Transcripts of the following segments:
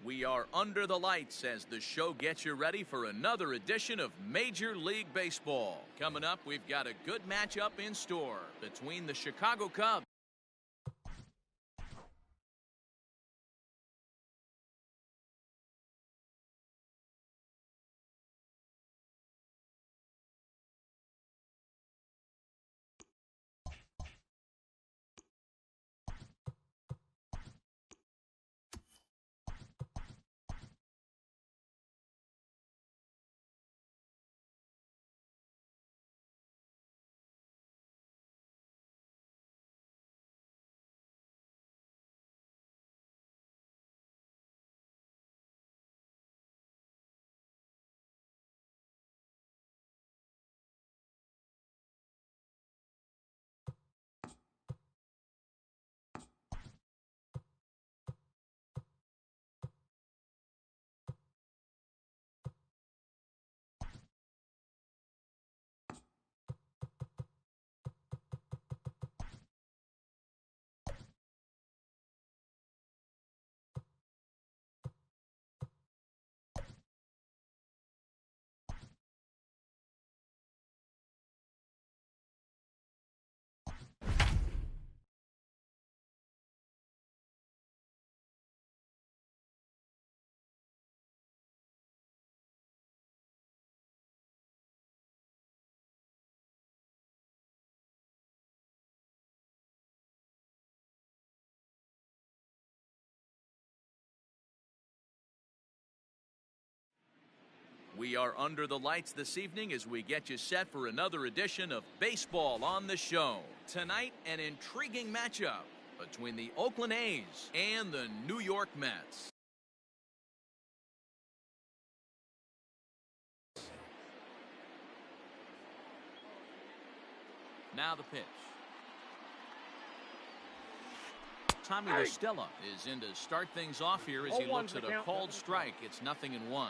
We are under the lights as the show gets you ready for another edition of Major League Baseball. Coming up, we've got a good matchup in store between the Chicago Cubs We are under the lights this evening as we get you set for another edition of Baseball on the Show. Tonight, an intriguing matchup between the Oakland A's and the New York Mets. Now the pitch. Tommy La Stella is in to start things off here as he looks at a called strike. It's 0-1.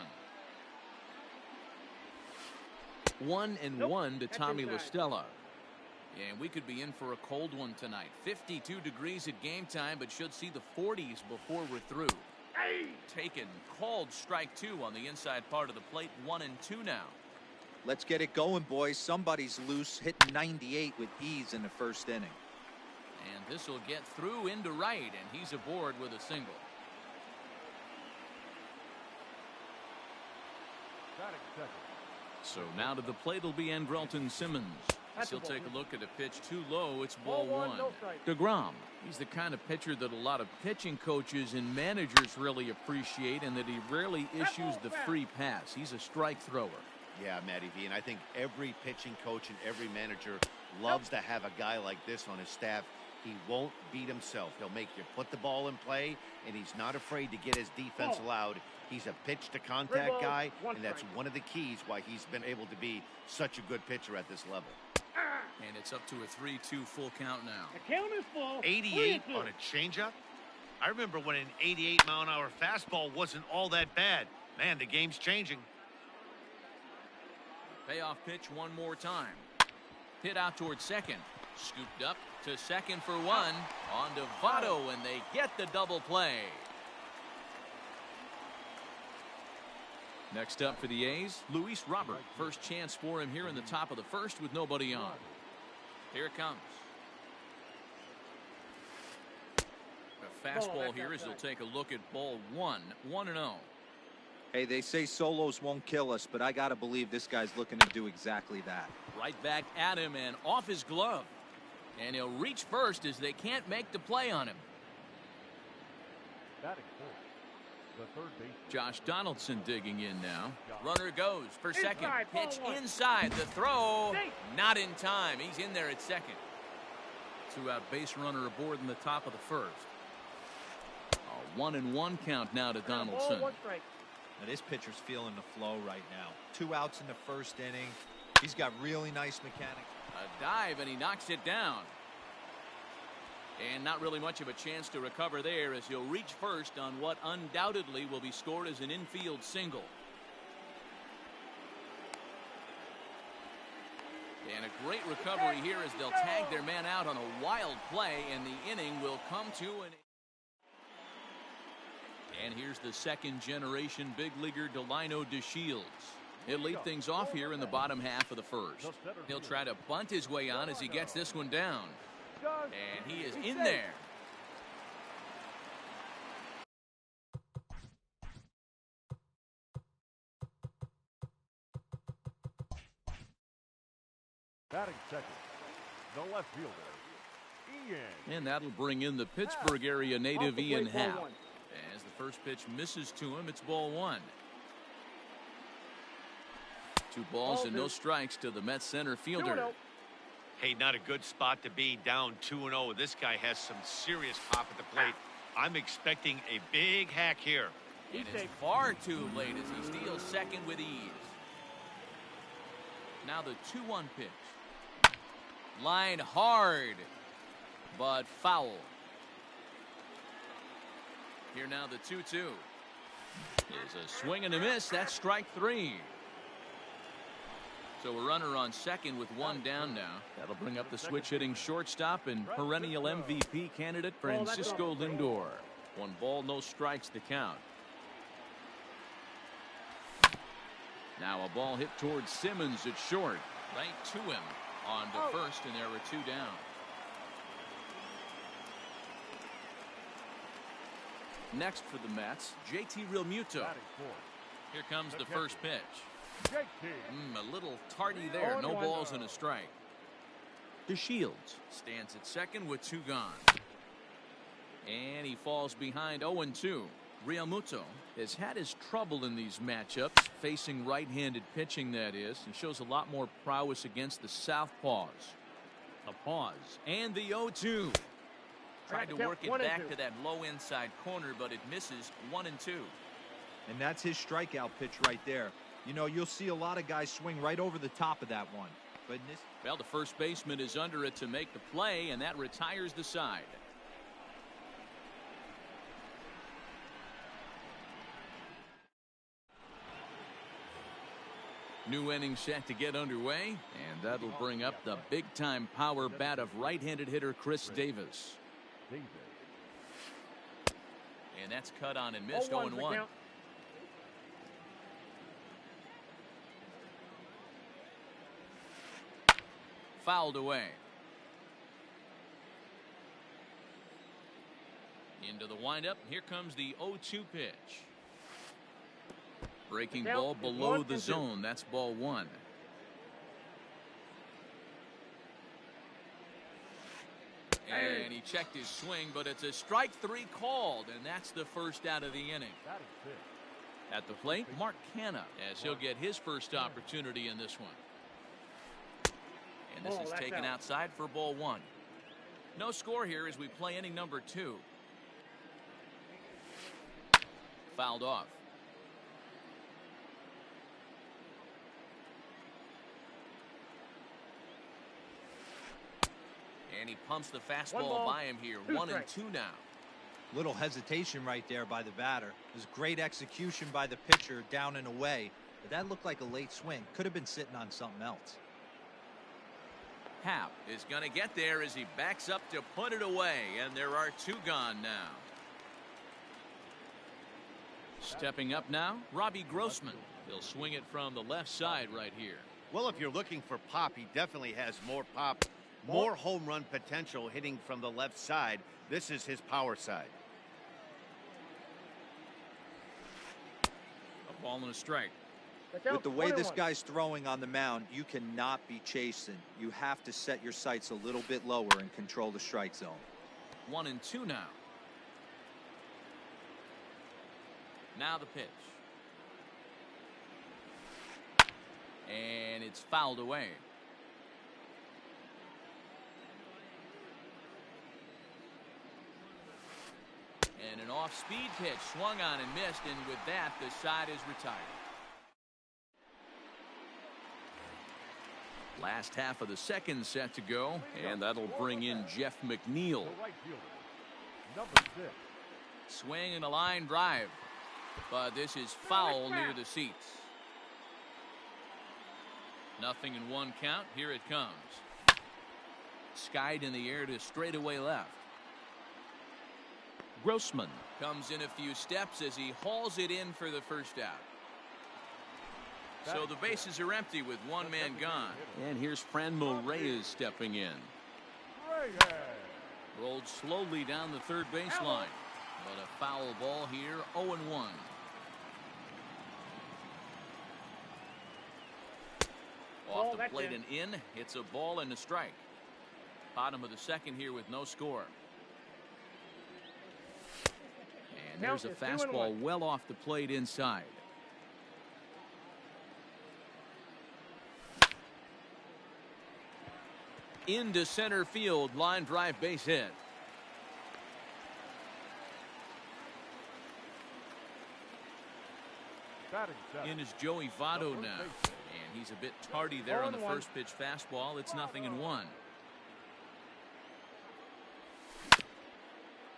1-1 to Tommy La Stella. And we could be in for a cold one tonight. 52 degrees at game time, but should see the 40s before we're through. Taken, called strike 2 on the inside part of the plate. 1-2 now. Let's get it going, boys. Somebody's loose, hitting 98 with ease in the first inning. And this will get through into right, and he's aboard with a single. So now to the plate will be Andrelton Simmons. He'll take a look at a pitch too low. It's ball one. DeGrom. He's the kind of pitcher that a lot of pitching coaches and managers really appreciate, and that he rarely issues the free pass. He's a strike thrower. Yeah, Matty V, and I think every pitching coach and every manager loves to have a guy like this on his staff. He won't beat himself. He'll make you put the ball in play, and he's not afraid to get his defense allowed. He's a pitch-to-contact guy, and that's one of the keys why he's been able to be such a good pitcher at this level. And it's up to a 3-2 full count now. The count is full. 88 on a changeup? I remember when an 88-mile-an-hour fastball wasn't all that bad. Man, the game's changing. Payoff pitch one more time. Hit out towards second. Scooped up to second for one. On to Votto, and they get the double play. Next up for the A's, Luis Robert. First chance for him here in the top of the first with nobody on. Here it comes. A fastball here as he'll take a look at ball one. 1-0. Hey, they say solos won't kill us, but I got to believe this guy's looking to do exactly that. Right back at him and off his glove. And he'll reach first as they can't make the play on him. Josh Donaldson digging in now. Runner goes for second. Pitch inside. The throw. Not in time. He's in there at second. Two-out base runner aboard in the top of the first. A 1-1 count now to Donaldson. Now this pitcher's feeling the flow right now. 2 outs in the first inning. He's got really nice mechanics. A dive, and he knocks it down. And not really much of a chance to recover there as he'll reach first on what undoubtedly will be scored as an infield single. And a great recovery here as they'll tag their man out on a wild play, and the inning will come to an And here's the second-generation big leaguer Delino DeShields. He'll lead things off here in the bottom half of the first. He'll try to bunt his way on as he gets this one down. And he is in there. Batting second, the left fielder, Ian. And that'll bring in the Pittsburgh area native Ian Happ. As the first pitch misses to him, it's ball one. 2 balls and no strikes to the Mets center fielder. Hey, not a good spot to be, down 2-0. This guy has some serious pop at the plate. I'm expecting a big hack here. And it's far too late as he steals second with ease. Now the 2-1 pitch. Line hard, but foul. Here now the 2-2. Is a swing and a miss. That's strike 3. So a runner on second with 1 down now. That'll bring up the switch-hitting shortstop and perennial MVP candidate Francisco Lindor. 1 ball, no strikes to count. Now a ball hit towards Simmons at short. Right to him on to first, and there were 2 down. Next for the Mets, JT Realmuto. Here comes the first pitch. A little tardy there. No balls and a strike. DeShields stands at second with 2 gone. And he falls behind 0-2. Realmuto has had his trouble in these matchups, facing right-handed pitching, that is, and shows a lot more prowess against the southpaws. A pause. And the 0-2. Tried to work it back to that low inside corner, but it misses. 1-2. And that's his strikeout pitch right there. You know, you'll see a lot of guys swing right over the top of that one. But in this... Well, the first baseman is under it to make the play, and that retires the side. New inning set to get underway, and that'll bring up the big-time power bat of right-handed hitter Chris Davis. And that's cut on and missed. 0-1. Fouled away. Into the windup. Here comes the 0-2 pitch. Breaking ball below the zone. That's ball 1. And he checked his swing, but it's a strike 3 called, and that's the first out of the inning. At the plate, Mark Canha, as he'll get his first opportunity in this one. And this is taken outside for ball 1. No score here as we play inning number 2. Fouled off. And he pumps the fastball by him here. 1-2 now. Little hesitation right there by the batter. It was great execution by the pitcher down and away. But that looked like a late swing. Could have been sitting on something else. Happ is going to get there as he backs up to put it away. And there are 2 gone now. Stepping up now, Robbie Grossman. He'll swing it from the left side right here. Well, if you're looking for pop, he definitely has more pop. More home run potential hitting from the left side. This is his power side. A ball and a strike. With the way this guy's throwing on the mound, you cannot be chasing. You have to set your sights a little bit lower and control the strike zone. 1-2 now. Now the pitch. And it's fouled away. And an off-speed pitch swung on and missed, and with that, the side is retired. Last half of the second set to go, and that'll bring in Jeff McNeil. Swing and a line drive, but this is foul near the seats. 0-1 count. Here it comes. Skied in the air to straightaway left. Grossman comes in a few steps as he hauls it in for the first out. So the bases are empty with one man gone. And here's Franmil Reyes stepping in. Rolled slowly down the third baseline. But a foul ball here, 0-1. Off the plate and in. It's a ball and a strike. Bottom of the second here with no score. And there's a fastball well off the plate inside. Into center field, line drive, base hit. In is Joey Votto now. And he's a bit tardy there on the first pitch fastball. It's 0-1.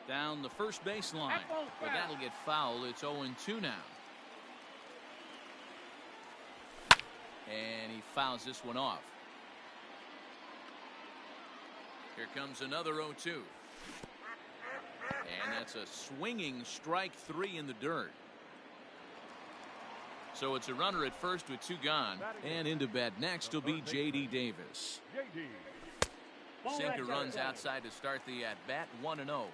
Down the first baseline. But that'll get foul. It's 0-2 now. And he fouls this one off. Here comes another 0-2. And that's a swinging strike 3 in the dirt. So it's a runner at first with 2 gone. And into bat next will be J.D. Davis. Sinker runs outside to start the at-bat, 1-0.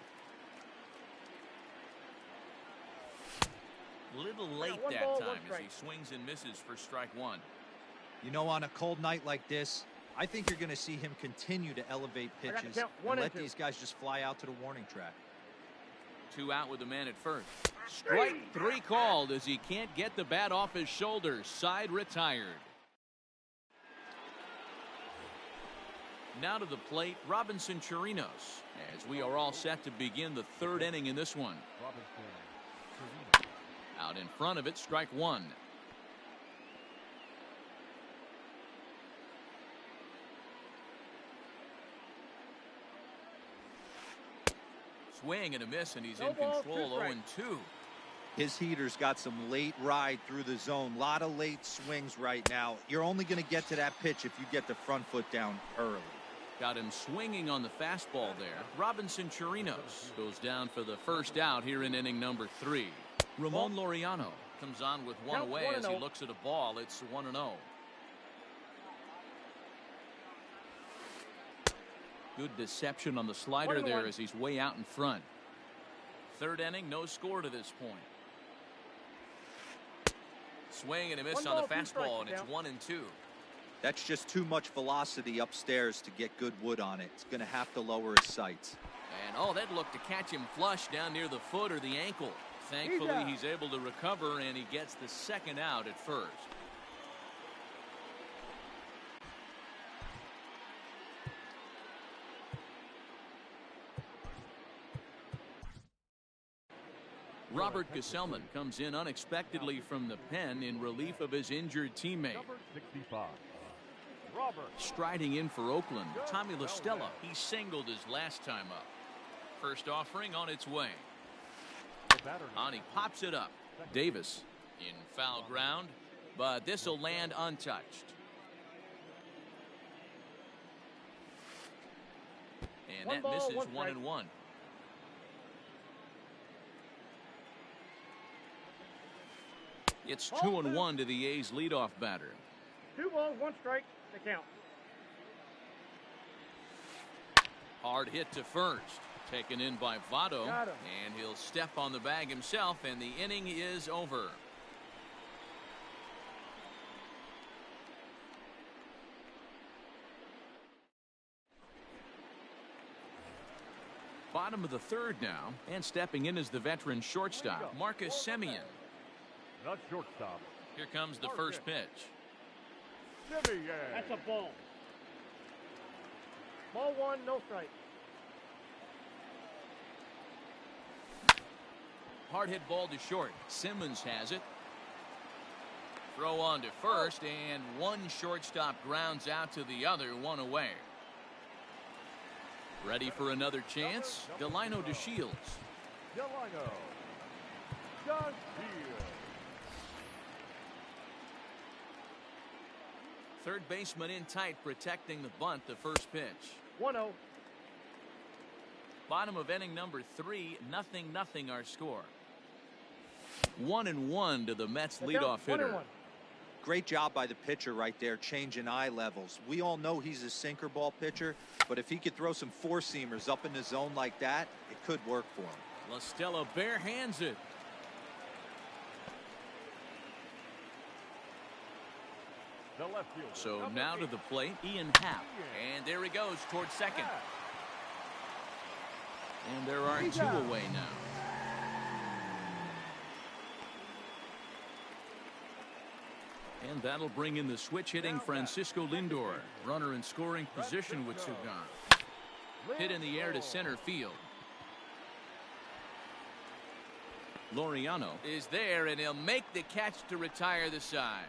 Little late that time as he swings and misses for strike 1. You know, on a cold night like this, I think you're going to see him continue to elevate pitches and let these guys just fly out to the warning track. 2 out with the man at first. Strike 3 called as he can't get the bat off his shoulders. Side retired. Now to the plate, Robinson Chirinos, as we are all set to begin the 3rd inning in this one. Out in front of it, strike 1. Swing and a miss, and he's in control. 0-2. His heater's got some late ride through the zone. A lot of late swings right now. You're only going to get to that pitch if you get the front foot down early. Got him swinging on the fastball there. Robinson Chirinos goes down for the first out here in inning number 3. Ramon Laureano comes on with 1 away as he looks at a ball. It's 1-0. Good deception on the slider there as he's way out in front. 3rd inning, no score to this point. Swing and a miss on the fastball, and it's 1-2. That's just too much velocity upstairs to get good wood on it. It's going to have to lower his sights. And that looked to catch him flush down near the foot or the ankle. Thankfully, he's able to recover, and he gets the 2nd out at first. Robert Gesellman comes in unexpectedly from the pen in relief of his injured teammate. Striding in for Oakland, Tommy La Stella. He singled his last time up. First offering on its way. And he pops it up. Davis in foul ground, but this will land untouched. And that misses 1-1. It's 2-1 to the A's leadoff batter. 2 balls, 1 strike, the count. Hard hit to first. Taken in by Votto. And he'll step on the bag himself, and the inning is over. Bottom of the 3rd now, and stepping in is the veteran shortstop, Marcus Semien. Not shortstop. Here comes the first pitch. That's a ball. Ball 1, no strike. Hard hit ball to short. Simmons has it. Throw on to first, and one shortstop grounds out to the other, 1 away. Ready for another chance? Delino DeShields. Delino DeShields. Third baseman in tight, protecting the bunt, the first pitch. 1-0. Bottom of inning number 3, 0-0 our score. 1-1 to the Mets leadoff hitter. Great job by the pitcher right there, changing eye levels. We all know he's a sinker ball pitcher, but if he could throw some four-seamers up in the zone like that, it could work for him. La Stella bare hands it. The left fielder. So Number now 8. to the plate, Ian Happ. And there he goes towards second. And there are 2 away now. And that'll bring in the switch hitting Francisco Lindor. Runner in scoring position with 2 gone. Hit in the air to center field. Laureano is there, and he'll make the catch to retire the side.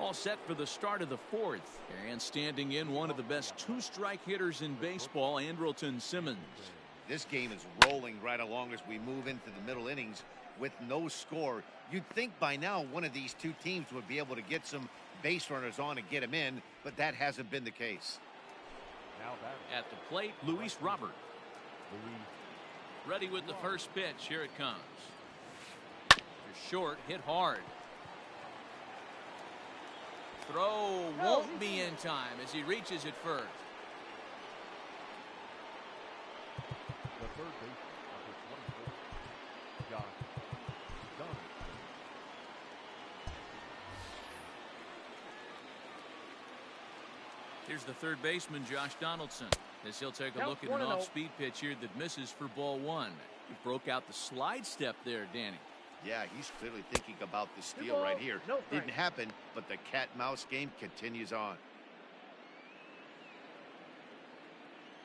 All set for the start of the 4th. And standing in, one of the best 2-strike hitters in baseball, Andrelton Simmons. This game is rolling right along as we move into the middle innings with no score. You'd think by now one of these 2 teams would be able to get some base runners on and get them in, but that hasn't been the case. Now at the plate, Luis Robert. Ready with the first pitch. Here it comes. You're short, hit hard. Throw won't be in time as he reaches it first. the third baseman, number 24, Josh Donaldson. Here's the third baseman, Josh Donaldson, as he'll take a look at an 1-0. off-speed pitch here that misses for ball 1. He broke out the slide step there, Danny. Yeah, he's clearly thinking about the steal 2 balls, right here. no strike. Didn't happen, but the cat-mouse game continues on.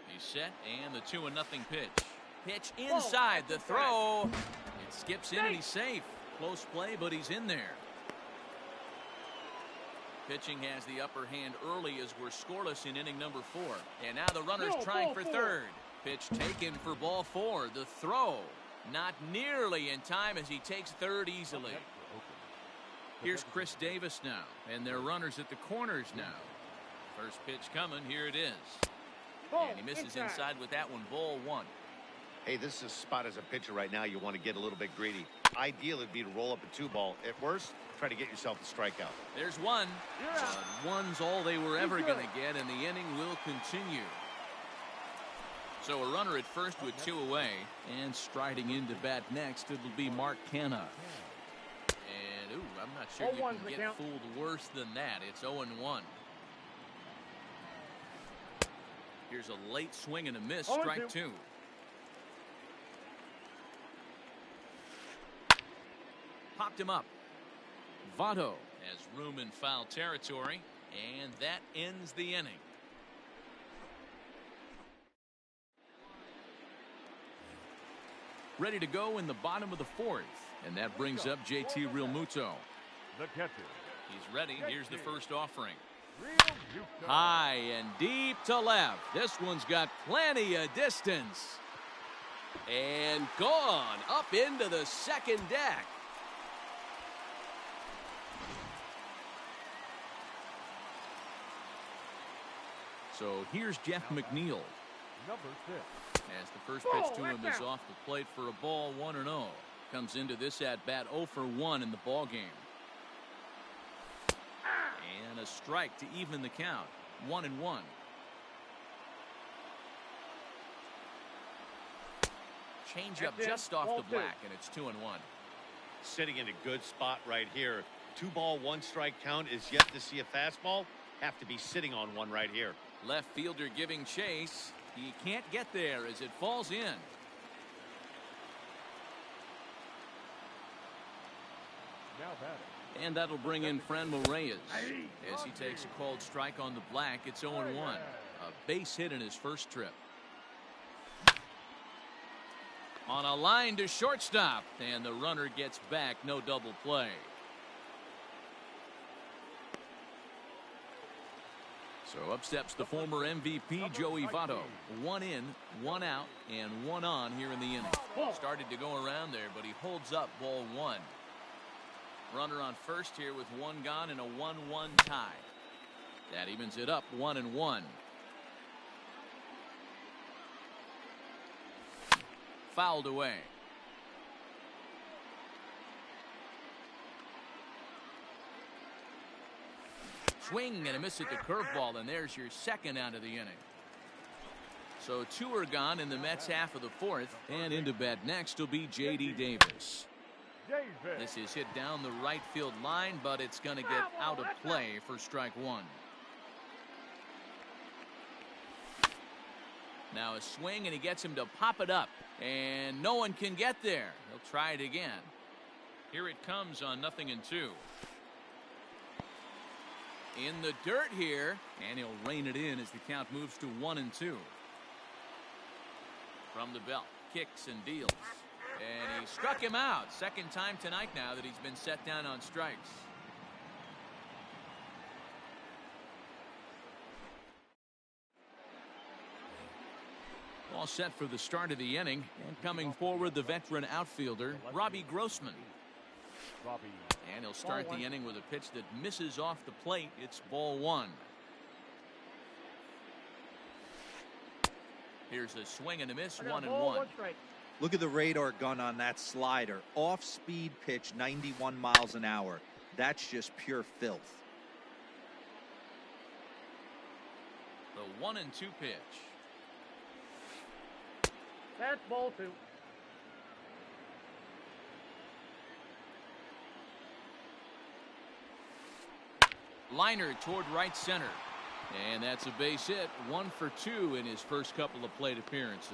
He's set, and the 2-0 pitch. Pitch inside, the throw. It skips in, and he's safe. Close play, but he's in there. Pitching has the upper hand early as we're scoreless in inning number 4. And now the runner's trying for third. Pitch taken for ball 4. The throw not nearly in time as he takes third easily. Here's Chris Davis now, and their runners at the corners now. First pitch coming, here it is. And he misses inside with that one, ball 1. Hey, this is a spot as a pitcher right now. You want to get a little bit greedy. Ideal would be to roll up a 2-ball. At worst, try to get yourself a strikeout. There's one. One's all they were ever going to get, and the inning will continue. So a runner at first with 2 away, and striding into bat next, it'll be Mark Canha. And, I'm not sure you can get fooled worse than that. It's 0-1. Here's a late swing and a miss, strike 2. Popped him up. Votto has room in foul territory, and that ends the inning. Ready to go in the bottom of the 4th, and that brings up JT Realmuto. The catcher. He's ready. Here's the first offering. High and deep to left. This one's got plenty of distance. And gone up into the second deck. So here's Jeff McNeil. Number 6. As the first pitch to him is off the plate for a ball, 1-0. Comes into this at-bat 0 for 1 in the ball game. And a strike to even the count, 1-1. Change up just off the black, and it's 2-1. Sitting in a good spot right here. 2-ball, 1-strike count is yet to see a fastball. Have to be sitting on one right here. Left fielder giving chase. He can't get there as it falls in. Now batting. And that'll bring in Franmil Reyes. As he takes a called strike on the black, it's 0-1. A base hit in his first trip. On a line to shortstop, and the runner gets back, no double play. So up steps the former MVP Joey Votto. 1 in, 1 out, and 1 on here in the inning. Started to go around there, but he holds up ball 1. Runner on first here with 1 gone and a 1-1 tie. That evens it up 1-1. fouled away. Swing and a miss at the curveball, and there's your second out of the inning. So 2 are gone in the Mets half of the 4th, and into bat next will be J.D. Davis. This is hit down the right field line, but it's going to get out of play for strike 1. Now a swing, and he gets him to pop it up, and no one can get there. He'll try it again. Here it comes on 0-2. In the dirt here, and he'll rein it in as the count moves to 1-2. From the belt, kicks and deals. And he struck him out. Second time tonight now that he's been set down on strikes. All set for the start of the inning, and coming forward the veteran outfielder Robbie Grossman. And he'll start the inning with a pitch that misses off the plate. It's ball 1. Here's a swing and a miss, 1-1. Look at the radar gun on that slider. Off-speed pitch, 91 miles an hour. That's just pure filth. The 1-2 pitch. That's ball 2. Liner toward right center. And that's a base hit. 1 for 2 in his first couple of plate appearances.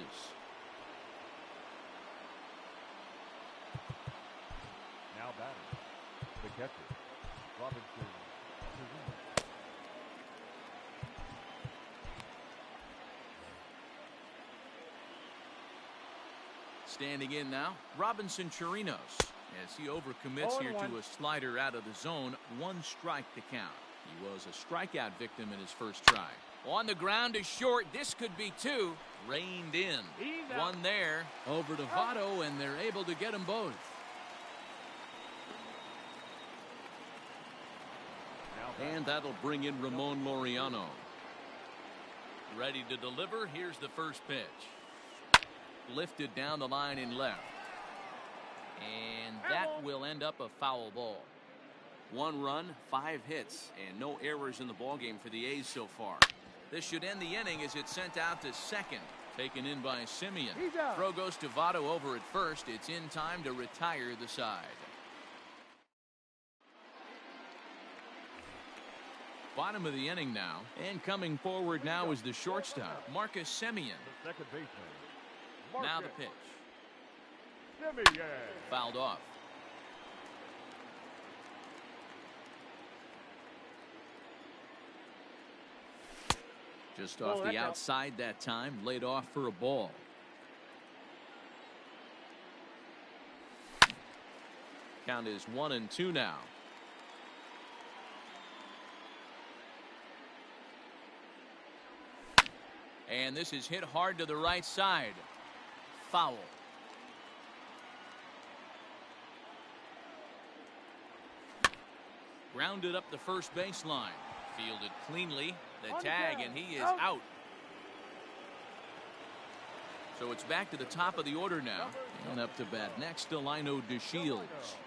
Now batting, the catcher, Robinson. Standing in now, Robinson Chirinos, as he overcommits here to a slider out of the zone. 1 strike to count. He was a strikeout victim in his first try. On the ground is short. This could be 2. Reined in. 1 there. Over to Votto, and they're able to get them both. And that'll bring in Ramon Laureano. Ready to deliver. Here's the first pitch. Lifted down the line in left. And that will end up a foul ball. 1 run, 5 hits, and no errors in the ballgame for the A's so far. This should end the inning as it's sent out to second. Taken in by Simeon. Throw goes to Votto over at first. It's in time to retire the side. Bottom of the inning now, and coming forward now is the shortstop, Marcus Semien. The second baseman. Now the pitch. Semien. Fouled off. Just off the outside that time, laid off for a ball. Count is 1-2 now. And this is hit hard to the right side. Foul. Grounded up the first baseline. Fielded cleanly. The tag, and he is out. So it's back to the top of the order now. And up to bat next, Delino DeShields.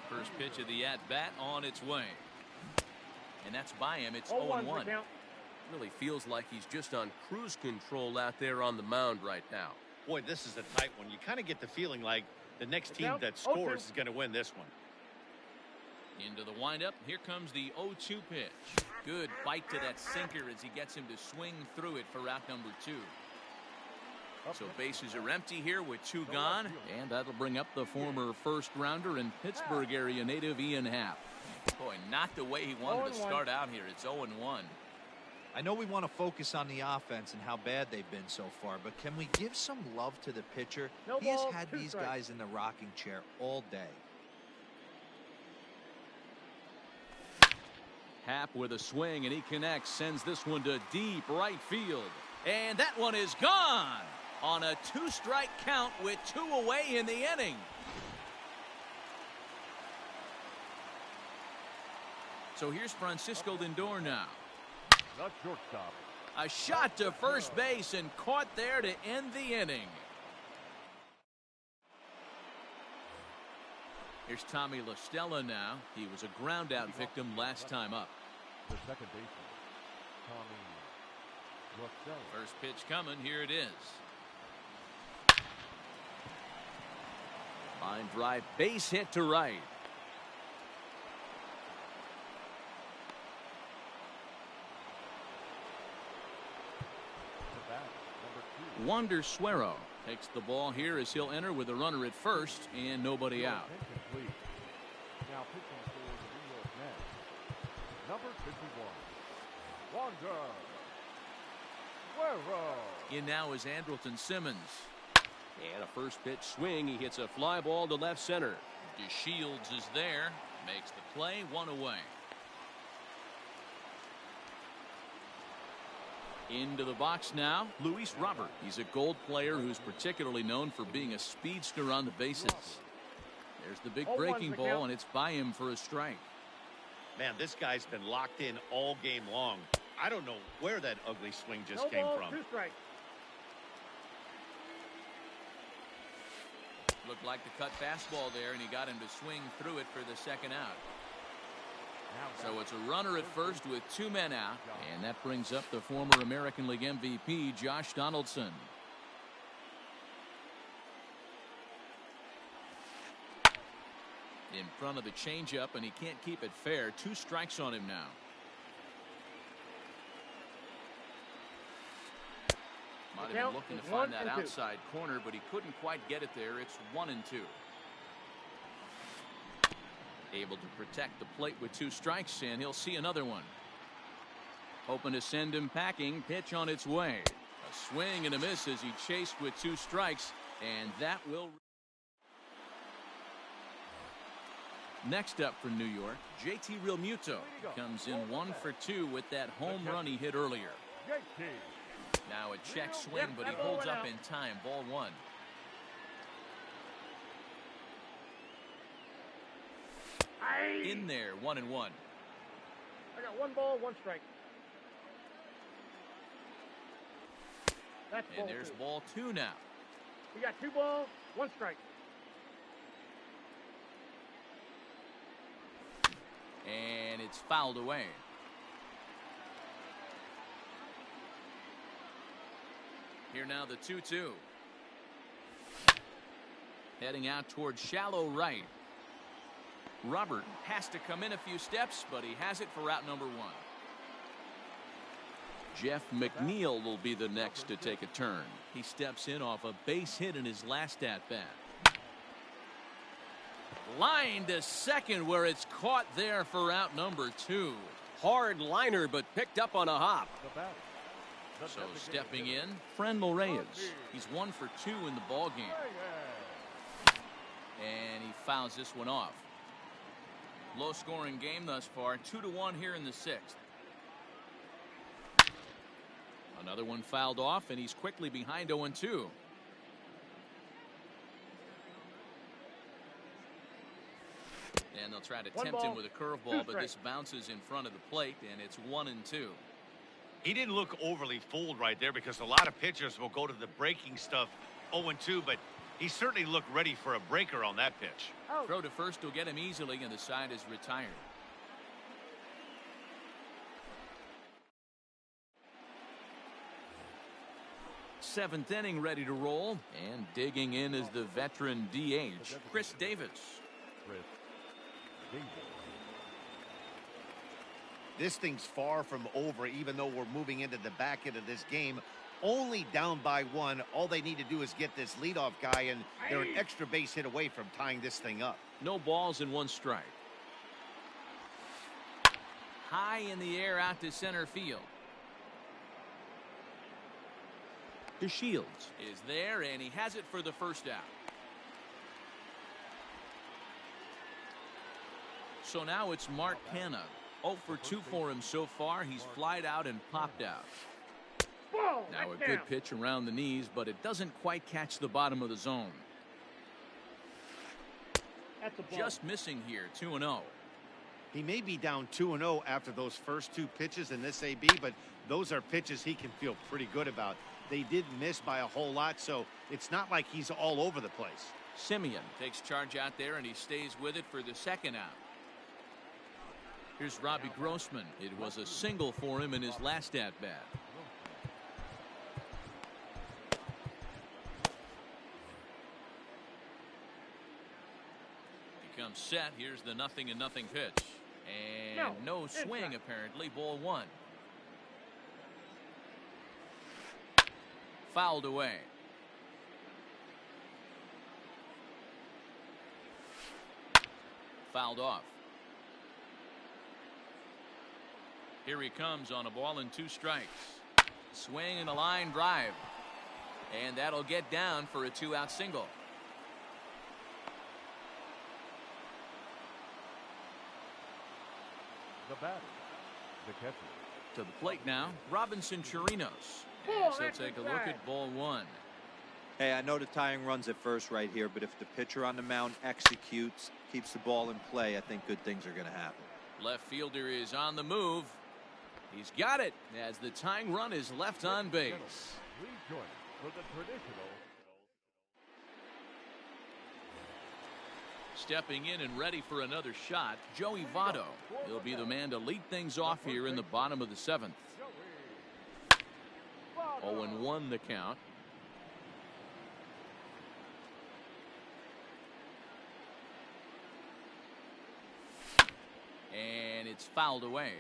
First pitch of the at-bat on its way. And that's by him. It's 0-1. Really feels like he's just on cruise control out there on the mound right now. Boy, this is a tight one. You kind of get the feeling like the next team that scores is going to win this one. Into the windup. Here comes the 0-2 pitch. Good bite to that sinker as he gets him to swing through it for out number 2. So bases are empty here with 2 gone. And that'll bring up the former first rounder and Pittsburgh area native Ian Happ. Boy, not the way he wanted to start out here. It's 0-1. I know we want to focus on the offense and how bad they've been so far, but can we give some love to the pitcher? He has had these guys in the rocking chair all day. Happ with a swing, and he connects, sends this one to deep right field. And that one is gone on a 2-strike count with 2 away in the inning. So here's Francisco Lindor now. The shortstop. A shot to first base and caught there to end the inning. Here's Tommy La Stella now. He was a ground out victim last time up. The second baseman, Tommy La Stella. First pitch coming. Here it is. Line drive, base hit to right. The bat, number 2. Wander Suero takes the ball here as he'll enter with a runner at first and nobody out. Incomplete. Now pitching for the New York Mets, number 51, Wander Suero. In now is Andrelton Simmons. And a first pitch swing. He hits a fly ball to left center. DeShields is there. Makes the play, one away. Into the box now, Luis Robert. He's a Gold player who's particularly known for being a speedster on the bases. There's the big breaking ball, and it's by him for a strike. Man, this guy's been locked in all game long. I don't know where that ugly swing just came from. 2 strikes. Looked like the cut fastball there, and he got him to swing through it for the second out. So it's a runner at first with 2 men out, and that brings up the former American League MVP, Josh Donaldson. In front of the changeup, and he can't keep it fair. 2 strikes on him now. Might have been looking to find that outside corner, but he couldn't quite get it there. It's 1-2. Able to protect the plate with 2 strikes, and he'll see another one. Hoping to send him packing. Pitch on its way. A swing and a miss as he chased with 2 strikes, and that will. Next up for New York, JT Realmuto comes in 1 for 2 with that home run he hit earlier. Now a check swing, but he holds up in time. Ball 1. In there, 1-1. I got 1 ball, 1 strike. That's and there's ball 2 now. We got 2 balls, 1 strike. And it's fouled away. Here now the 2-2. Heading out towards shallow right. Robert has to come in a few steps, but he has it for route number 1. Jeff McNeil will be the next to take a turn. He steps in off a base hit in his last at-bat. Line to second where it's caught there for route number 2. Hard liner, but picked up on a hop. So stepping in, Franmil Reyes. He's 1 for 2 in the ball game. And he fouls this one off. Low scoring game thus far, 2-1 here in the 6th. Another one fouled off, and he's quickly behind 0-2. And they'll try to tempt him with a curveball, but this bounces in front of the plate, and it's 1-2. He didn't look overly fooled right there because a lot of pitchers will go to the breaking stuff 0-2, but he certainly looked ready for a breaker on that pitch. Throw to first will get him easily, and the side is retired. Seventh inning ready to roll, and digging in is the veteran DH, Chris Davis. This thing's far from over, even though we're moving into the back end of this game. Only down by 1. All they need to do is get this leadoff guy, and they're an extra base hit away from tying this thing up. No balls and 1 strike. High in the air out to center field. DeShields is there, and he has it for the first out. So now it's Mark Canha. 0 for 2 for him so far. He's flied out and popped out. Now a good pitch around the knees, but it doesn't quite catch the bottom of the zone. Just missing here, 2-0. He may be down 2-0 after those first 2 pitches in this AB, but those are pitches he can feel pretty good about. They did miss by a whole lot, so it's not like he's all over the place. Simeon takes charge out there, and he stays with it for the second out. Here's Robbie Grossman. It was a single for him in his last at-bat. He comes set. Here's the 0-0 pitch. And no swing, apparently. Ball 1. Fouled away. Fouled off. Here he comes on a ball and 2 strikes. Swing and a line drive. And that'll get down for a 2-out single. The batter, the catcher. To the plate now, Robinson Chirinos. And so take a look at ball 1. Hey, I know the tying run's at first right here, but if the pitcher on the mound executes, keeps the ball in play, I think good things are going to happen. Left fielder is on the move. He's got it as the tying run is left on base. Please join us for the traditional. Stepping in and ready for another shot, Joey Votto. He'll be the man to lead things off here in the bottom of the 7th. 0-1 the count. And it's fouled away.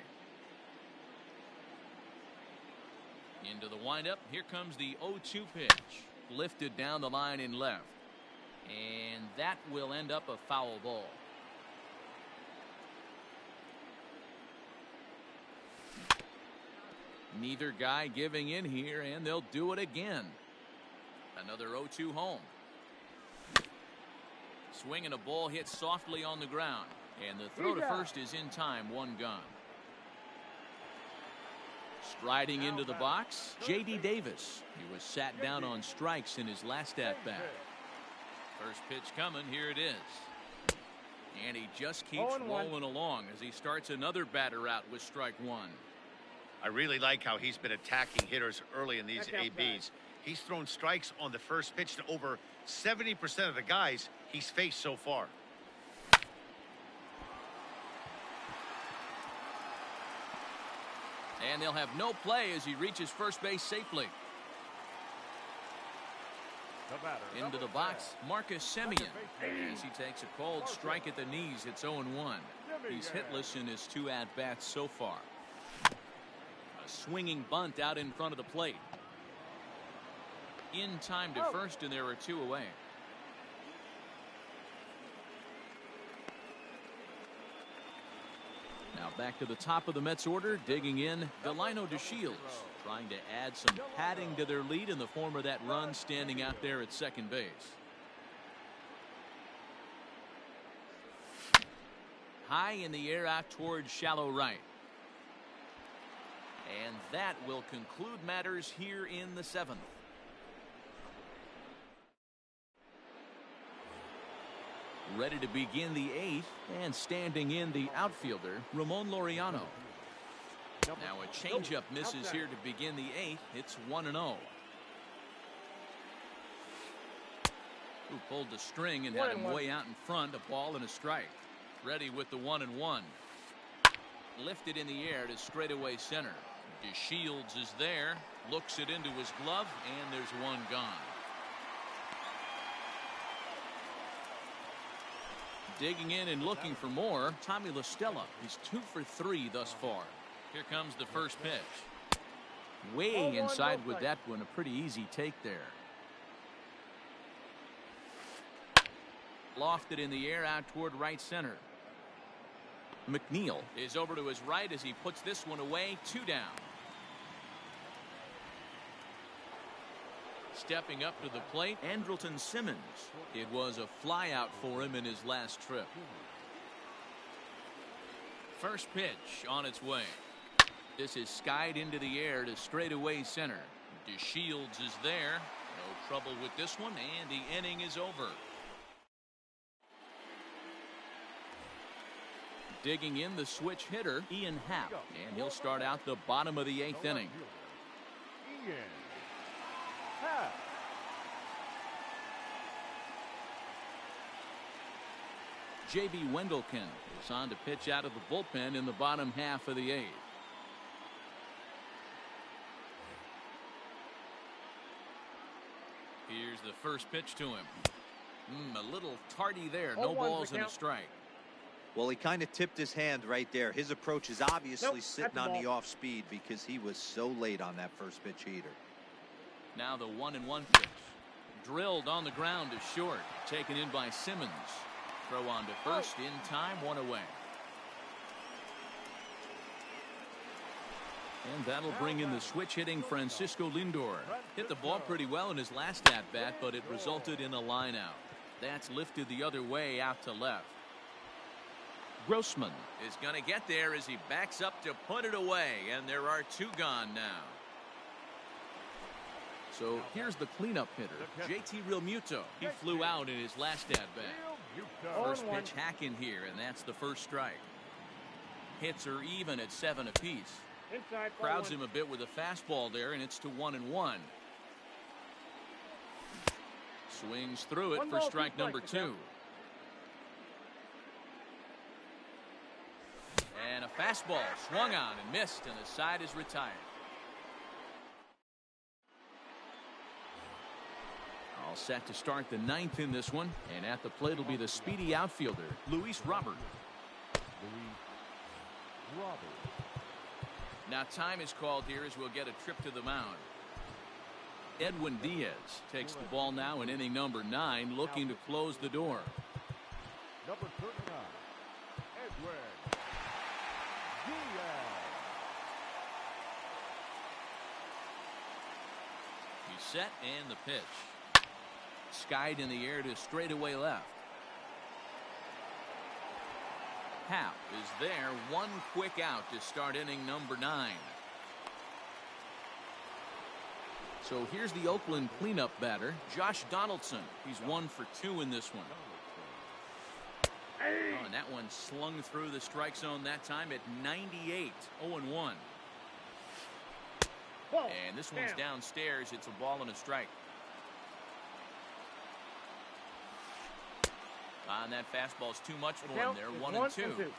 Into the windup. Here comes the 0-2 pitch. Lifted down the line in left. And that will end up a foul ball. Neither guy giving in here, and they'll do it again. Another 0-2 home. Swing and a ball hit softly on the ground. And the throw to first is in time, 1 gone. Striding into the box, J.D. Davis. He was sat down on strikes in his last at-bat. First pitch coming, here it is. And he just keeps rolling along as he starts another batter out with strike 1. I really like how he's been attacking hitters early in these ABs. He's thrown strikes on the first pitch to over 70% of the guys he's faced so far. And they'll have no play as he reaches first base safely. Into the box, Marcus Semien. As he takes a cold strike at the knees, it's 0-1. He's hitless in his 2 at-bats so far. A swinging bunt out in front of the plate. In time to first, and there are 2 away. Now back to the top of the Mets order, digging in, Delino DeShields, trying to add some padding to their lead in the form of that run standing out there at second base. High in the air out towards shallow right. And that will conclude matters here in the 7th. Ready to begin the 8th, and standing in the outfielder, Ramon Laureano. Now a changeup misses here to begin the 8th. It's 1-0. Who pulled the string and had him way out in front, a ball and a strike. Ready with the 1-1. Lifted in the air to straightaway center. DeShields is there, looks it into his glove, and there's 1 gone. Digging in and looking for more, Tommy La Stella. He's 2 for 3 thus far. Here comes the first pitch. Way inside with that one, a pretty easy take there. Lofted in the air out toward right center. McNeil is over to his right as he puts this one away, 2 down. Stepping up to the plate, Andrelton Simmons. It was a fly out for him in his last trip. First pitch on its way. This is skied into the air to straightaway center. DeShields is there. No trouble with this one, and the inning is over. Digging in the switch hitter, Ian Happ, and he'll start out the bottom of the 8th inning. J.B. Wendelken is on to pitch out of the bullpen in the bottom half of the 8th. Here's the first pitch to him. A little tardy there. No balls and a strike. Well, he kind of tipped his hand right there. His approach is obviously sitting on the off speed because he was so late on that first pitch heater. Now the 1-1 pitch. Drilled on the ground to short. Taken in by Simmons. Throw on to first in time, 1 away. And that'll bring in the switch-hitting Francisco Lindor. Hit the ball pretty well in his last at-bat, but it resulted in a line-out. That's lifted the other way out to left. Grossman is going to get there as he backs up to put it away, and there are 2 gone now. So here's the cleanup hitter, JT Realmuto. He flew out in his last at-bat. First pitch hack in here, and that's the first strike. Hits are even at 7 apiece. Crowds him a bit with a fastball there, and it's to 1-1. Swings through it for strike number 2. And a fastball swung on and missed, and the side is retired. All set to start the 9th in this one, and at the plate will be the speedy outfielder, Luis Robert. Now time is called here as we'll get a trip to the mound. Edwin Diaz takes the ball now in inning number 9, looking to close the door. Number 39, Edwin Diaz. He's set and the pitch. Skied in the air to straightaway left. Happ is there, 1 quick out to start inning number 9. So here's the Oakland cleanup batter, Josh Donaldson. He's 1 for 2 in this one. Oh, and that one slung through the strike zone that time at 98, 0-1. And this one's downstairs. It's a ball and a strike. And that fastball's too much for him there, 1-2.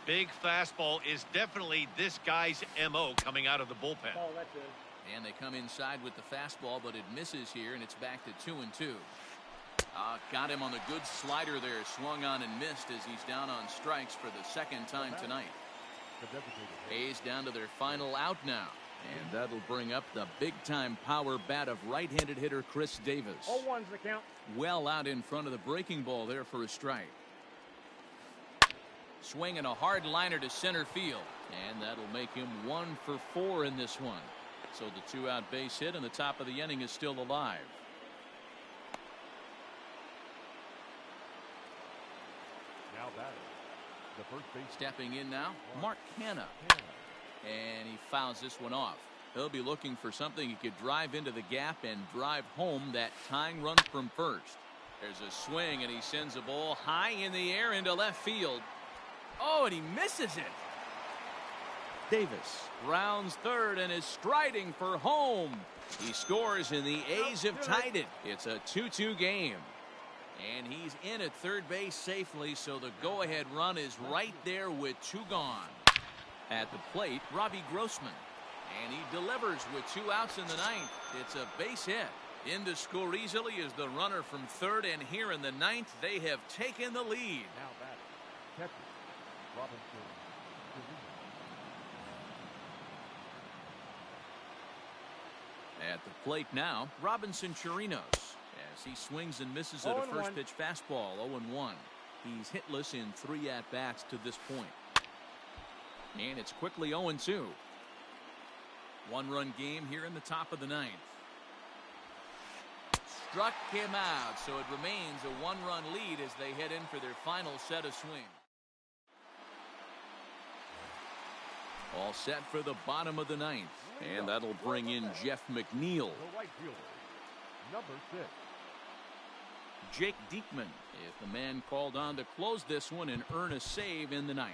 Big fastball is definitely this guy's MO coming out of the bullpen. And they come inside with the fastball, but it misses here, and it's back to 2-2. Got him on the good slider there, swung on and missed as he's down on strikes for the 2nd time tonight. A's down to their final out now, and that'll bring up the big-time power bat of right-handed hitter Chris Davis. 0-1's the count. Well out in front of the breaking ball there for a strike. Swinging a hard liner to center field, and that'll make him 1 for 4 in this one. So the 2-out base hit and the top of the inning is still alive. Now batting, the first base. Stepping in now, Mark Canha. And he fouls this one off. He'll be looking for something he could drive into the gap and drive home that tying run from first. There's a swing, and he sends a ball high in the air into left field. Oh, and he misses it. Davis rounds third and is striding for home. He scores, and the A's have tied it. It's a 2-2 game. And he's in at third base safely, so the go-ahead run is right there with 2 gone. At the plate, Robbie Grossman. And he delivers with 2 outs in the 9th. It's a base hit. In to score easily is the runner from third, and here in the 9th, they have taken the lead. Now batting, catcher, Robinson. At the plate now, Robinson Chirinos. As he swings and misses at a first pitch fastball, 0-1. He's hitless in 3 at-bats to this point. And it's quickly 0-2. 1-run game here in the top of the 9th. Struck him out, so it remains a 1-run lead as they head in for their final set of swings. All set for the bottom of the 9th. And that'll bring in Jeff McNeil. The right fielder, number 6. Jake Diekman is the man called on to close this one and earn a save in the 9th.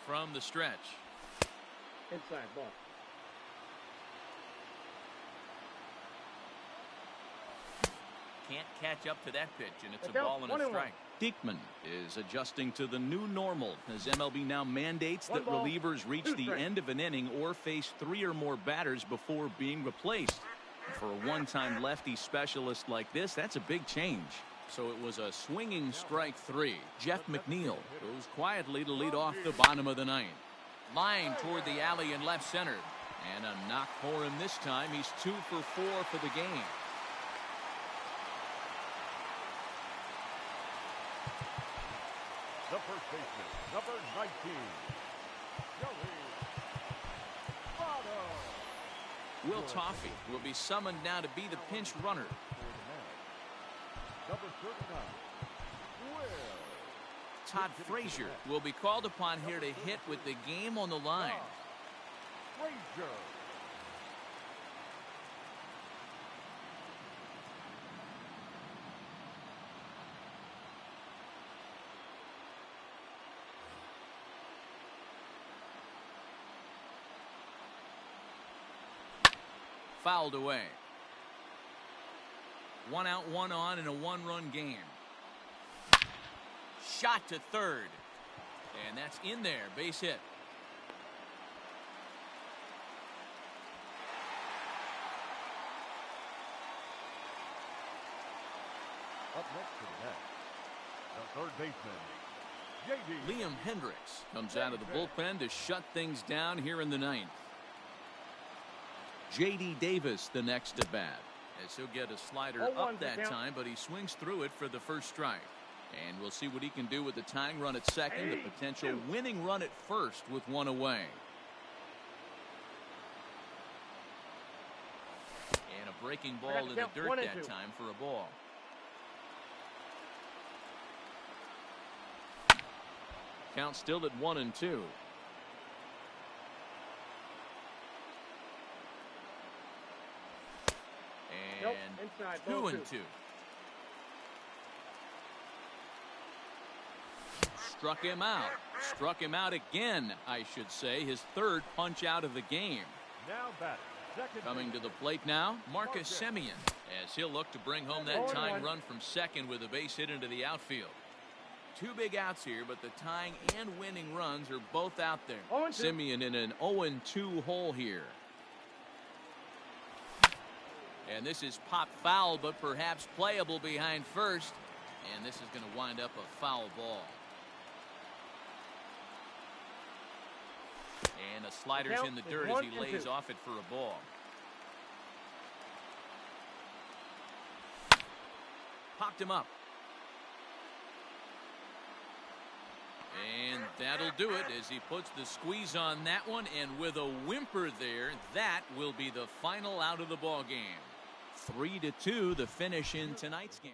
from the stretch. Inside ball. Can't catch up to that pitch, and it's a Look out, ball and a 1-1. strike. Diekman is adjusting to the new normal as MLB now mandates One that ball, relievers reach 2 the strikes. end of an inning or face 3 or more batters before being replaced. For a one-time lefty specialist like this, that's a big change. So it was a swinging strike 3. Jeff McNeil goes quietly to lead off the bottom of the 9th. Line toward the alley in left center. And a knock for him this time. He's 2 for 4 for the game. The first baseman, number 19, Joey Votto. Will Toffey will be summoned now to be the pinch runner. For the man. Number 39, Will Todd Frazier will be called upon here to hit with the game on the line. Frazier. Fouled away. 1 out, 1 on in a 1-run game. Shot to third. And that's in there. Base hit. Up next to the net, the third baseman, J.D. Liam Hendricks comes out of the bullpen to shut things down here in the 9th. J.D. Davis the next at bat, as he'll get a slider 0-1 up that count. time, but he swings through it for the first strike. And we'll see what he can do with the tying run at second, the potential winning run at first with 1 away. And a breaking ball in the count, dirt 1 and that 2. time for a ball. Count still at 1-2. Nope, And inside, 2 ball and 2. 2. Struck him out. Struck him out again, I should say. His third punch out of the game. Now batting, second Coming to baseman, the plate now, Marcus Semien, as he'll look to bring home that 0-1. tying run from second with a base hit into the outfield. 2 big outs here, but the tying and winning runs are both out there. 0-2. Semien in an 0-2 hole here. And this is pop foul, but perhaps playable behind first. And this is going to wind up a foul ball. And a slider's Count in the is dirt as 1 he and lays 2. off it for a ball. Popped him up. And that'll do it as he puts the squeeze on that one, and with a whimper there, that will be the final out of the ball game. 3-2 the finish in tonight's game.